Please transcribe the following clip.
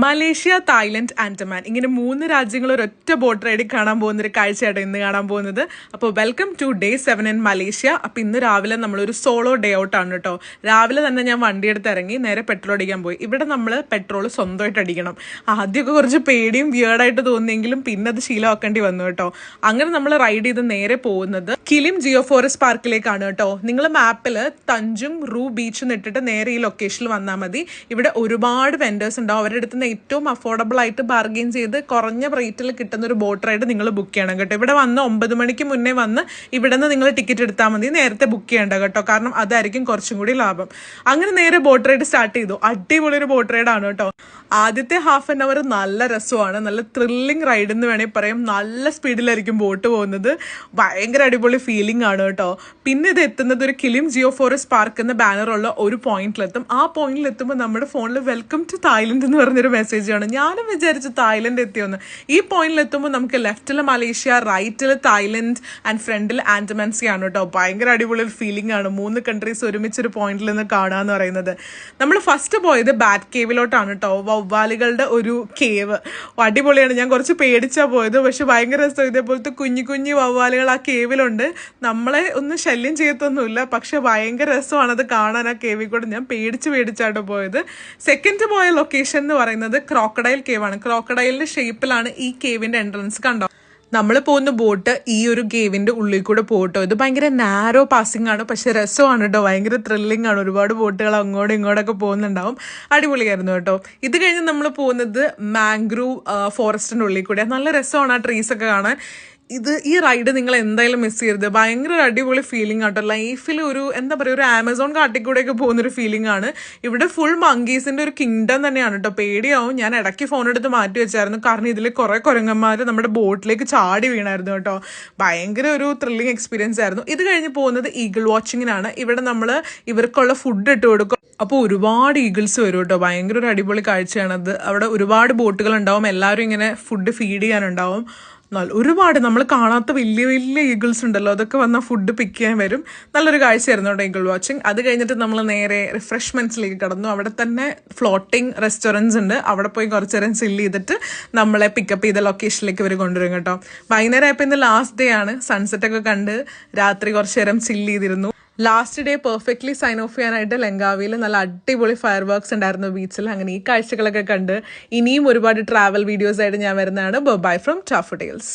Malaysia, Thailand, Andaman ഇങ്ങനെ 3 രാജ്യങ്ങൾ ഒരൊറ്റ ബോട്ട് റൈഡിൽ കാണാൻ പോകുന്ന ഒരു കാഴ്ചയായിട്ട് ഇന്ന് കാണാൻ പോകുന്നത്. അപ്പോൾ welcome to day 7 in Malaysia. അപ്പോൾ ഇന്ന് രാവിലെ നമ്മളൊരു സോളോ ഡേ ഔട്ട് ആണ് കേട്ടോ. രാവിലെ തന്നെ ഞാൻ വണ്ടി എടുത്ത് ഇറങ്ങി നേരെ പെട്രോൾ അടിക്കാൻ പോയി. ഇവിടെ നമ്മൾ പെട്രോൾ സ്വന്തമായിട്ട് അടിക്കണം. ആദ്യമൊക്കെ കുറച്ച് പേടിയും വിയേർഡായിട്ട് തോന്നിയെങ്കിലും പിന്നെ അത് ശീലമാക്കേണ്ടി വന്നു കേട്ടോ. അങ്ങനെ നമ്മൾ റൈഡ് ചെയ്ത് നേരെ പോകുന്നത് കിലിം ജിയോ ഫോറസ്റ്റ് പാർക്കിലേക്കാണ് കേട്ടോ. നിങ്ങൾ മാപ്പിൽ തഞ്ചുങ് റൂ ബീച്ച് ഇട്ടിട്ട് നേരെ ഈ ലൊക്കേഷനിൽ വന്നാൽ മതി. ഇവിടെ ഒരുപാട് വെൻഡേഴ്സ് ഉണ്ടാവും. അവരുടെ അടുത്ത് ഏറ്റവും അഫോർഡബിൾ ആയിട്ട് ബാർഗെയിൻ ചെയ്ത് കുറഞ്ഞ റേറ്റിൽ കിട്ടുന്ന ഒരു ബോട്ട് റൈഡ് നിങ്ങൾ ബുക്ക് ചെയ്യണം കേട്ടോ. ഇവിടെ വന്ന് 9 മണിക്ക് മുന്നേ വന്ന് ഇവിടെ നിന്ന് നിങ്ങൾ ടിക്കറ്റ് എടുത്താൽ മതി. നേരത്തെ ബുക്ക് ചെയ്യേണ്ട കേട്ടോ, കാരണം അതായിരിക്കും കുറച്ചും കൂടി ലാഭം. അങ്ങനെ നേരെ ബോട്ട് റൈഡ് സ്റ്റാർട്ട് ചെയ്തു. അടിപൊളി ഒരു ബോട്ട് റൈഡ് ആണ് കേട്ടോ. ആദ്യത്തെ ഹാഫ് ആൻ അവർ നല്ല രസമാണ്, നല്ല ത്രില്ലിംഗ് റൈഡ് എന്ന് വേണമെങ്കിൽ പറയാം. നല്ല സ്പീഡിലായിരിക്കും ബോട്ട് പോകുന്നത്. ഭയങ്കര അടിപൊളി ഫീലിംഗ് ആണ് കേട്ടോ. പിന്നെ ഇത് എത്തുന്നത് ഒരു കിലിം ജിയോ ഫോറസ്റ്റ് പാർക്ക് എന്ന ബാനറുള്ള ഒരു പോയിന്റിലെത്തും. ആ പോയിന്റിലെത്തുമ്പോൾ നമ്മുടെ ഫോണിൽ വെൽക്കം ടു തായ്ലൻഡ് എന്ന് പറഞ്ഞൊരു മെസ്സേജ് ആണ്. ഞാനും വിചാരിച്ചു തായ്ലൻഡ് എത്തിയോന്ന്. ഈ പോയിന്റിലെത്തുമ്പോൾ നമുക്ക് ലെഫ്റ്റിൽ മലേഷ്യ, റൈറ്റിൽ തായ്ലൻഡ് ആൻഡ് ഫ്രണ്ടിൽ ആൻഡമാൻസി ആണ് കേട്ടോ. ഭയങ്കര അടിപൊളി ഫീലിംഗ് ആണ് 3 കൺട്രീസ് ഒരുമിച്ചൊരു പോയിന്റിൽ നിന്ന് കാണാന്ന് പറയുന്നത്. നമ്മൾ ഫസ്റ്റ് പോയത് ബാറ്റ് കേവിലോട്ടാണ് കേട്ടോ. വവ്വാലുകളുടെ ഒരു കേവ് അടിപൊളിയാണ്. ഞാൻ കുറച്ച് പേടിച്ചാ പോയത്, പക്ഷെ ഭയങ്കര രസം. ഇതേപോലത്തെ കുഞ്ഞു കുഞ്ഞു വവ്വാലുകൾ ആ കേവിലുണ്ട്. നമ്മളെ ഒന്നും ശല്യം ചെയ്യത്തൊന്നുമില്ല, പക്ഷെ ഭയങ്കര രസമാണ് അത് കാണാൻ. ആ കേവിൽ കൂടെ ഞാൻ പേടിച്ചാട്ടോ പോയത്. സെക്കൻഡ് പോയ ലൊക്കേഷൻ എന്ന് പറയുന്നത് ക്രോക്കഡൈൽ കേവ് ആണ്. ക്രോക്കഡൈലിന്റെ ഷേപ്പിലാണ് ഈ കേവിന്റെ എൻട്രൻസ്. കണ്ടോ, നമ്മൾ പോകുന്ന ബോട്ട് ഈ ഒരു കേവിന്റെ ഉള്ളിൽ കൂടെ പോട്ടോ. ഇത് ഭയങ്കര നാരോ പാസിംഗ് ആണ്, പക്ഷെ രസമാണ് കേട്ടോ. ഭയങ്കര ത്രില്ലിംഗ് ആണ്. ഒരുപാട് ബോട്ടുകൾ അങ്ങോട്ടും ഇങ്ങോട്ടൊക്കെ പോകുന്നുണ്ടാവും. അടിപൊളിയായിരുന്നു കേട്ടോ. ഇത് കഴിഞ്ഞ് നമ്മൾ പോകുന്നത് മാംഗ്രൂവ് ഫോറസ്റ്റിന്റെ ഉള്ളിൽ കൂടെ. നല്ല രസമാണ് ആ ട്രീസ് ഒക്കെ കാണാൻ. ഈ റൈഡ് നിങ്ങൾ എന്തായാലും മിസ് ചെയ്യരുത്. ഭയങ്കര ഒരു അടിപൊളി ഫീലിംഗ് ആട്ടോ. ലൈഫിൽ ഒരു എന്താ പറയുക, ഒരു ആമസോൺ കാട്ടിക്കൂടെയൊക്കെ പോകുന്നൊരു ഫീലിംഗ് ആണ്. ഇവിടെ ഫുൾ മങ്കീസിന്റെ ഒരു കിങ്ഡം തന്നെയാണ് കേട്ടോ. പേടിയാവും. ഞാൻ ഇടയ്ക്ക് ഫോൺ എടുത്ത് മാറ്റി വെച്ചായിരുന്നു, കാരണം ഇതിൽ കുറെ കുരങ്ങന്മാർ നമ്മുടെ ബോട്ടിലേക്ക് ചാടി വീണായിരുന്നു കേട്ടോ. ഭയങ്കര ഒരു ത്രില്ലിംഗ് എക്സ്പീരിയൻസ് ആയിരുന്നു. ഇത് കഴിഞ്ഞ് പോകുന്നത് ഈഗിൾ വാച്ചിങ്ങിനാണ്. ഇവിടെ നമ്മൾ ഇവർക്കുള്ള ഫുഡ് ഇട്ട് കൊടുക്കും. അപ്പോൾ ഒരുപാട് ഈഗിൾസ് വരും കേട്ടോ. ഭയങ്കര ഒരു അടിപൊളി കാഴ്ചയാണത്. അവിടെ ഒരുപാട് ബോട്ടുകൾ ഉണ്ടാവും. എല്ലാവരും ഇങ്ങനെ ഫുഡ് ഫീഡ് ചെയ്യാനുണ്ടാവും. ഒരുപാട് നമ്മൾ കാണാത്ത വലിയ വലിയ ഈഗിൾസ് ഉണ്ടല്ലോ, അതൊക്കെ വന്നാൽ ഫുഡ് പിക്ക് ചെയ്യാൻ വരും. നല്ലൊരു കാഴ്ചയായിരുന്നു കേട്ടോ ഈഗിൾ വാച്ചിങ്. അത് കഴിഞ്ഞിട്ട് നമ്മൾ നേരെ റിഫ്രഷ്മെന്റ്സിലേക്ക് കടന്നു. അവിടെ തന്നെ ഫ്ലോട്ടിംഗ് റെസ്റ്റോറൻറ്റ്സ് ഉണ്ട്. അവിടെ പോയി കുറച്ച് നേരം ചില്ല് ചെയ്തിട്ട് നമ്മളെ പിക്കപ്പ് ചെയ്ത ലൊക്കേഷനിലേക്ക് ഇവർ കൊണ്ടുവരും കേട്ടോ. വൈകുന്നേരം ആയപ്പോൾ ഇന്ന് ലാസ്റ്റ് ഡേ ആണ്. സൺസെറ്റ് ഒക്കെ കണ്ട് രാത്രി കുറച്ച് നേരം ചില്ല് ചെയ്തിരുന്നു. Last day perfectly sign off ചെയ്യാനായിട്ട് ലങ്കാവിയിൽ നല്ല അടിപൊളി ഫയർ വർക്ക്സ് ഉണ്ടായിരുന്നു ബീച്ചിൽ. അങ്ങനെ ഈ കാഴ്ചകളൊക്കെ കണ്ട് ഇനിയും ഒരുപാട് ട്രാവൽ വീഡിയോസ് ആയിട്ട് ഞാൻ വരുന്നതാണ്. Bye from ടാഫഡെയിൽസ്.